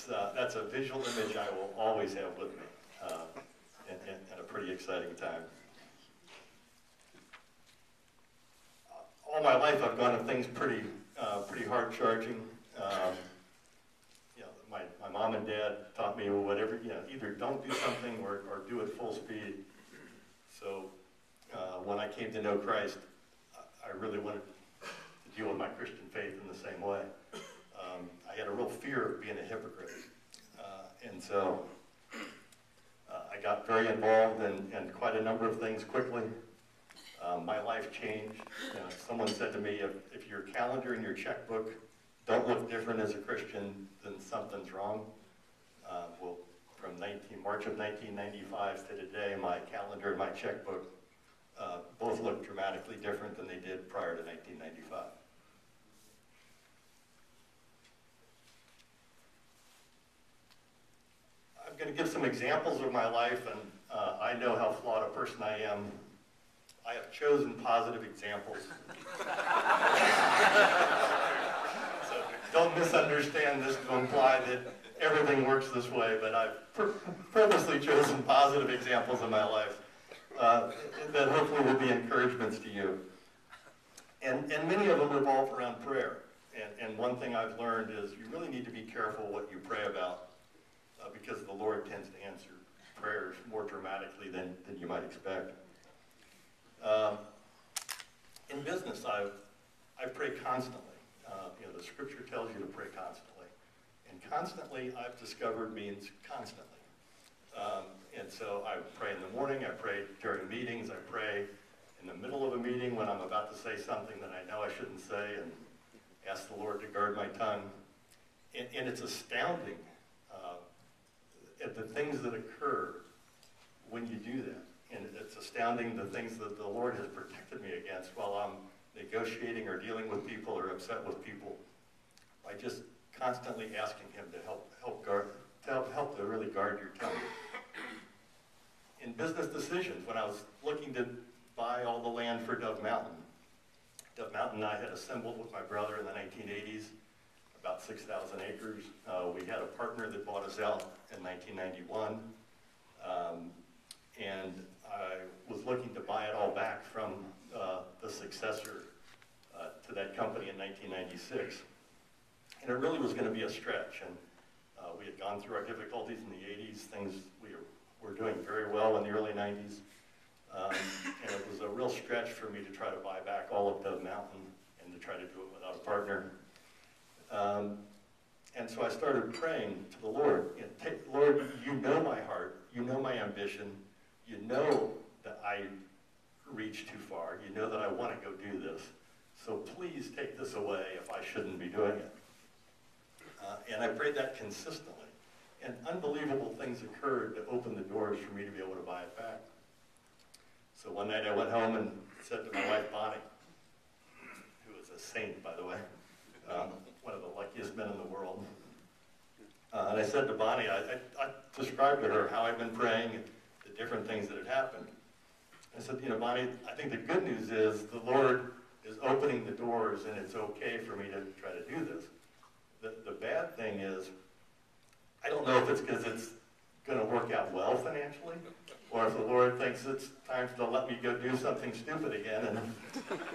that's a visual image I will always have with me, and a pretty exciting time. All my life I've gone to things pretty hard charging. My mom and dad taught me, well, whatever, either don't do something or do it full speed. So when I came to know Christ, I really wanted to deal with my Christian faith in the same way. I had a real fear of being a hypocrite. And so I got very involved in quite a number of things quickly. My life changed. Someone said to me, if your calendar and your checkbook don't look different as a Christian, then something's wrong. Well, from March of 1995 to today, my calendar and my checkbook both look dramatically different than they did prior to 1995. I'm going to give some examples of my life, and I know how flawed a person I am. I have chosen positive examples. So don't misunderstand this to imply that everything works this way, but I've purposely chosen positive examples of my life that hopefully will be encouragements to you. And many of them revolve around prayer. And one thing I've learned is you really need to be careful what you pray about because the Lord tends to answer prayers more dramatically than you might expect. In business, I pray constantly. The scripture tells you to pray constantly. And constantly, I've discovered means constantly. And so I pray in the morning, I pray during meetings, I pray in the middle of a meeting when I'm about to say something that I know I shouldn't say, and ask the Lord to guard my tongue. And it's astounding at the things that occur when you do that. And it's astounding the things that the Lord has protected me against while I'm negotiating or dealing with people or upset with people by just constantly asking Him to help to really guard your tongue. In business decisions, when I was looking to buy all the land for Dove Mountain I had assembled with my brother in the 1980s, about 6,000 acres. We had a partner that bought us out in 1991. And I was looking to buy it all back from the successor to that company in 1996. And it really was going to be a stretch. And we had gone through our difficulties in the 80s. Things we were doing very well in the early 90s. And it was a real stretch for me to try to buy back all of Dove Mountain and to try to do it without a partner. And so I started praying to the Lord. Lord, you know my heart. You know my ambition. You know that I reach too far. You know that I want to go do this. So please take this away if I shouldn't be doing it. And I prayed that consistently. And unbelievable things occurred to open the doors for me to be able to buy it back. So one night I went home and said to my wife, Bonnie, who is a saint, by the way, one of the luckiest men in the world. And I said to Bonnie, I described to her how I'd been praying, the different things that had happened. I said, Bonnie, I think the good news is the Lord is opening the doors and it's okay for me to try to do this. The bad thing is, I don't know if it's because it's going to work out well financially, or if the Lord thinks it's time to let me go do something stupid again and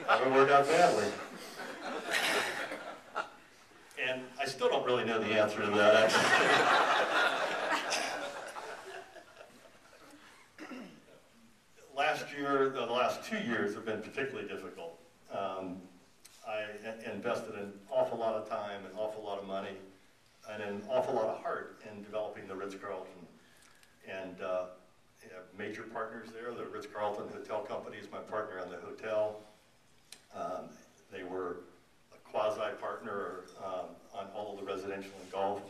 have it work out badly. And I still don't really know the answer to that, actually. Last year, the last 2 years have been particularly difficult. I invested an awful lot of time, an awful lot of money, and an awful lot of heart in developing the Ritz-Carlton. And major partners there, the Ritz-Carlton Hotel Company is my partner on the hotel. They were a quasi-partner on all of the residential and golf.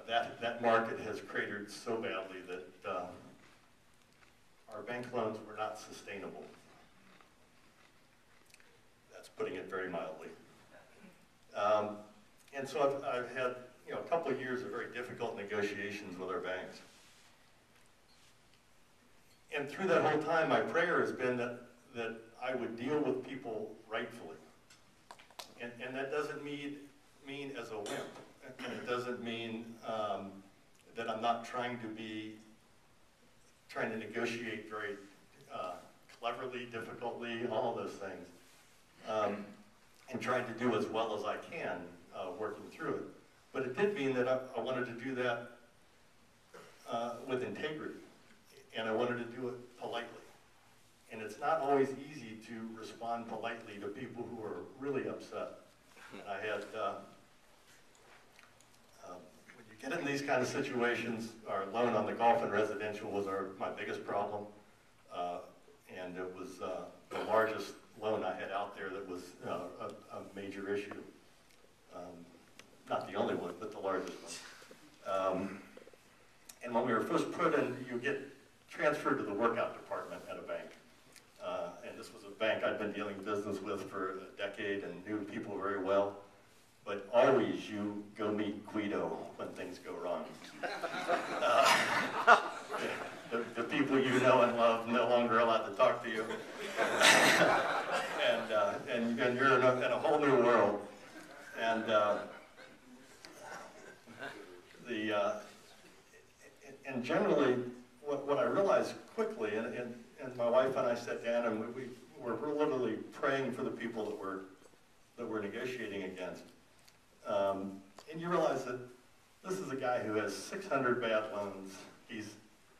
That market has cratered so badly that our bank loans were not sustainable. That's putting it very mildly. And so I've had a couple of years of very difficult negotiations with our banks. And through that whole time, my prayer has been that I would deal with people rightfully. And that doesn't mean mean as a wimp, and it doesn't mean that I'm not trying to negotiate very cleverly, difficultly, all of those things, and trying to do as well as I can working through it. But it did mean that I wanted to do that with integrity, and I wanted to do it politely. And it's not always easy to respond politely to people who are really upset. I had, when you get in these kind of situations, our loan on the golf and residential was my biggest problem. And it was the largest loan I had out there that was a major issue. Not the only one, but the largest one. And when we were first put in, you get transferred to the workout department at a bank. And this was a bank I'd been dealing business with for a decade and knew people very well. But always you go meet Guido when things go wrong. The people you know and love no longer allowed to talk to you. And you're in a whole new world. And and generally, what I realized quickly, and my wife and I sat down and we were literally praying for the people that we're negotiating against. And you realize that this is a guy who has 600 bad loans. He's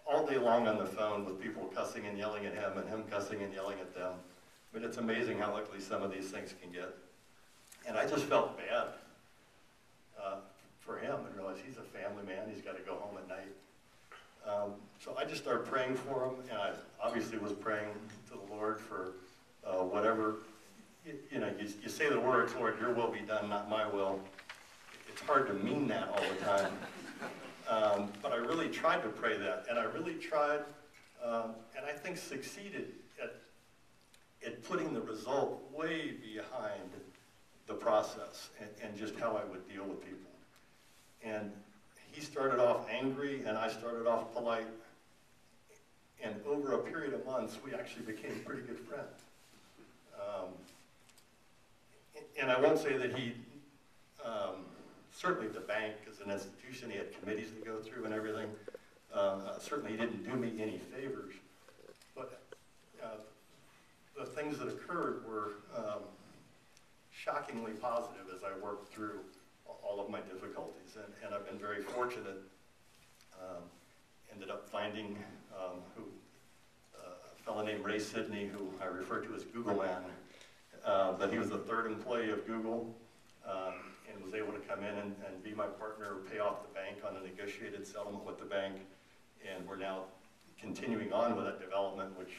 all day long on the phone with people cussing and yelling at him and him cussing and yelling at them. But it's amazing how ugly some of these things can get. And I just felt bad for him and realized he's a family man. He's got to go home at night. So I just started praying for him, and I obviously was praying to the Lord for whatever, you say the words, Lord, your will be done, not my will. It's hard to mean that all the time. But I really tried to pray that, and I really tried, and I think succeeded at putting the result way behind the process and just how I would deal with people. And he started off angry, and I started off polite. And over a period of months, we actually became pretty good friends. And I won't say that he, certainly the bank as an institution, he had committees to go through and everything. Certainly he didn't do me any favors. But the things that occurred were shockingly positive as I worked through all of my difficulties. And I've been very fortunate. Ended up finding a fellow named Ray Sidney, who I refer to as Google Man, but he was the third employee of Google and was able to come in and be my partner, pay off the bank on a negotiated settlement with the bank. And we're now continuing on with that development, which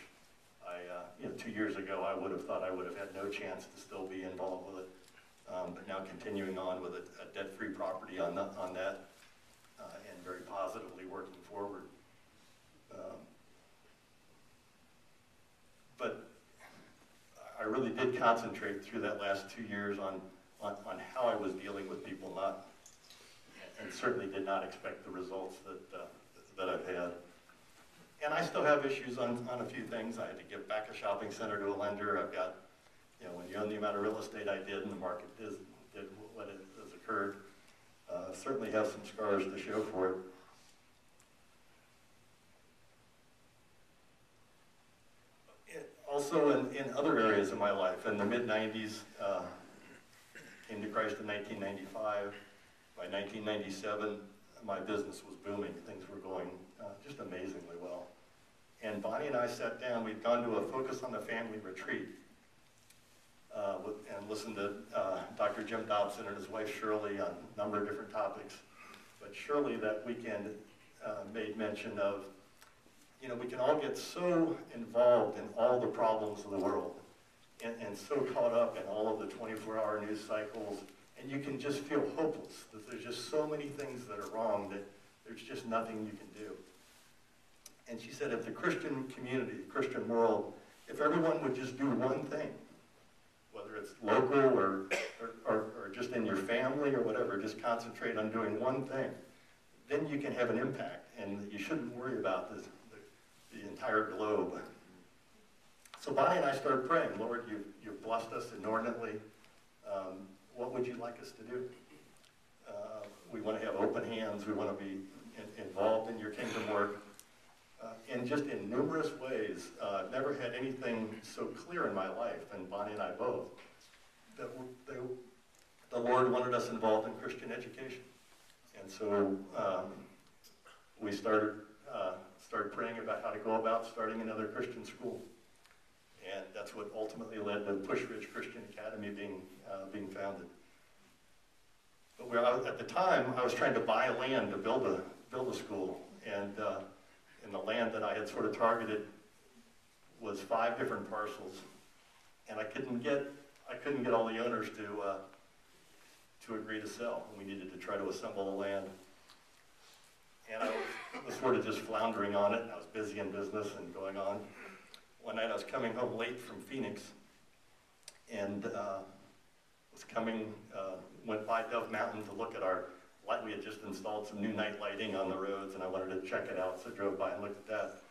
2 years ago I would have thought I would have had no chance to still be involved with it. But now continuing on with a debt-free property on that, and very positively working forward. But I really did concentrate through that last 2 years on how I was dealing with people, and certainly did not expect the results that I've had. And I still have issues on a few things. I had to give back a shopping center to a lender. I've got, when you own the amount of real estate I did and the market did what has occurred, certainly have some scars to show for it. Also in other areas of my life, in the mid-90s, came to Christ in 1995. By 1997, my business was booming. Things were going just amazingly well. And Bonnie and I sat down. We'd gone to a Focus on the Family retreat and listened to Dr. Jim Dobson and his wife Shirley on a number of different topics. But Shirley that weekend made mention of, we can all get so involved in all the problems of the world and so caught up in all of the 24-hour news cycles, and you can just feel hopeless, that there's just so many things that are wrong that there's just nothing you can do. And she said, if the Christian community, the Christian world, if everyone would just do one thing, whether it's local or just in your family or whatever, just concentrate on doing one thing, then you can have an impact, and you shouldn't worry about the entire globe. So Bonnie and I started praying, Lord, you've blessed us inordinately. What would you like us to do? We want to have open hands. We want to be involved in your kingdom work. And just in numerous ways, I've never had anything so clear in my life, and Bonnie and I both, that the Lord wanted us involved in Christian education. And so we started praying about how to go about starting another Christian school. And that's what ultimately led to Push Ridge Christian Academy being founded. But at the time, I was trying to buy land to build a school, and the land that I had sort of targeted was 5 different parcels, and I couldn't get all the owners to agree to sell. We needed to try to assemble the land, and I was sort of just floundering on it. I was busy in business and going on. One night I was coming home late from Phoenix, and went by Dove Mountain to look at our light. We had just installed some new night lighting on the roads, and I wanted to check it out, so I drove by and looked at that.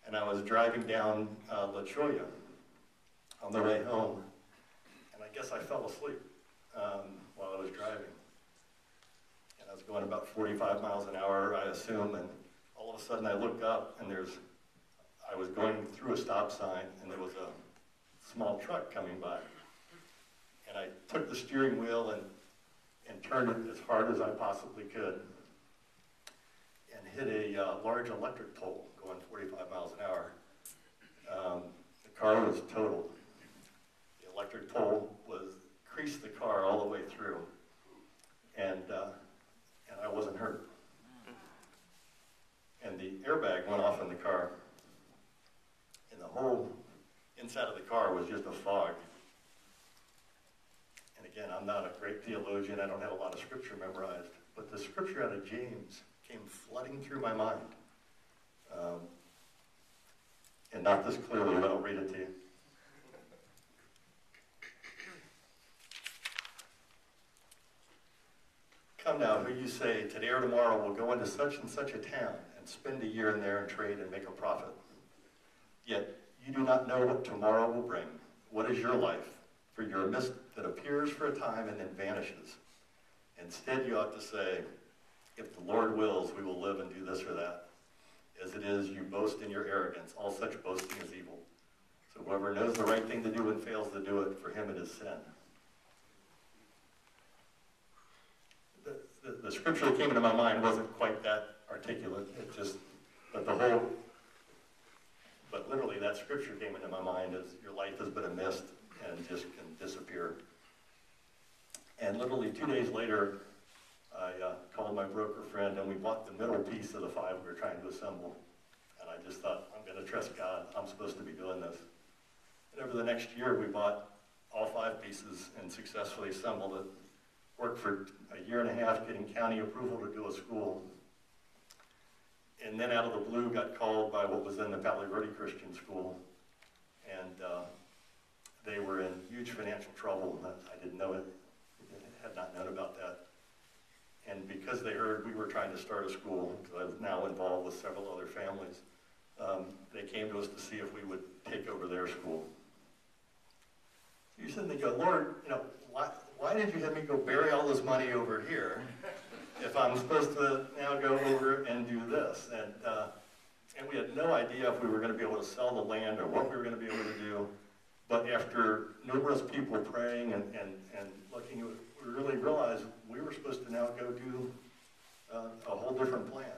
And I was driving down La Cholla on the way home, and I guess I fell asleep while I was driving. And I was going about 45 miles an hour, I assume, and all of a sudden I looked up, and I was going through a stop sign, and there was a small truck coming by. And I took the steering wheel and turned it as hard as I possibly could, and hit a large electric pole going 45 miles an hour. The car was totaled. The electric pole creased the car all the way through, and I wasn't hurt. And the airbag went off in the car, and the whole inside of the car was just a fog. Again, I'm not a great theologian. I don't have a lot of scripture memorized. But the scripture out of James came flooding through my mind. And not this clearly, but I'll read it to you. Come now, who you say, today or tomorrow we'll go into such and such a town and spend a year in there and trade and make a profit. Yet you do not know what tomorrow will bring. What is your life? For you're a mist that appears for a time and then vanishes. Instead, you ought to say, if the Lord wills, we will live and do this or that. As it is, you boast in your arrogance. All such boasting is evil. So whoever knows the right thing to do and fails to do it, for him it is sin. The scripture that came into my mind wasn't quite that articulate. But literally that scripture came into my mind as your life has been a mist and just can disappear. And literally 2 days later, I called my broker friend, and we bought the middle piece of the 5 we were trying to assemble. And I just thought, I'm going to trust God. I'm supposed to be doing this. And over the next year, we bought all 5 pieces and successfully assembled it. Worked for a year and a half getting county approval to do a school. And then out of the blue, got called by what was then the Palo Verde Christian School. And they were in huge financial trouble. I didn't know it, had not known about that. And because they heard we were trying to start a school, because I was now involved with several other families, they came to us to see if we would take over their school. So you sit and go, Lord, why did you have me go bury all this money over here if I'm supposed to now go over and do this? And we had no idea if we were going to be able to sell the land or what we were going to be able to do. But after numerous people praying and looking, we really realized we were supposed to now go do a whole different plan.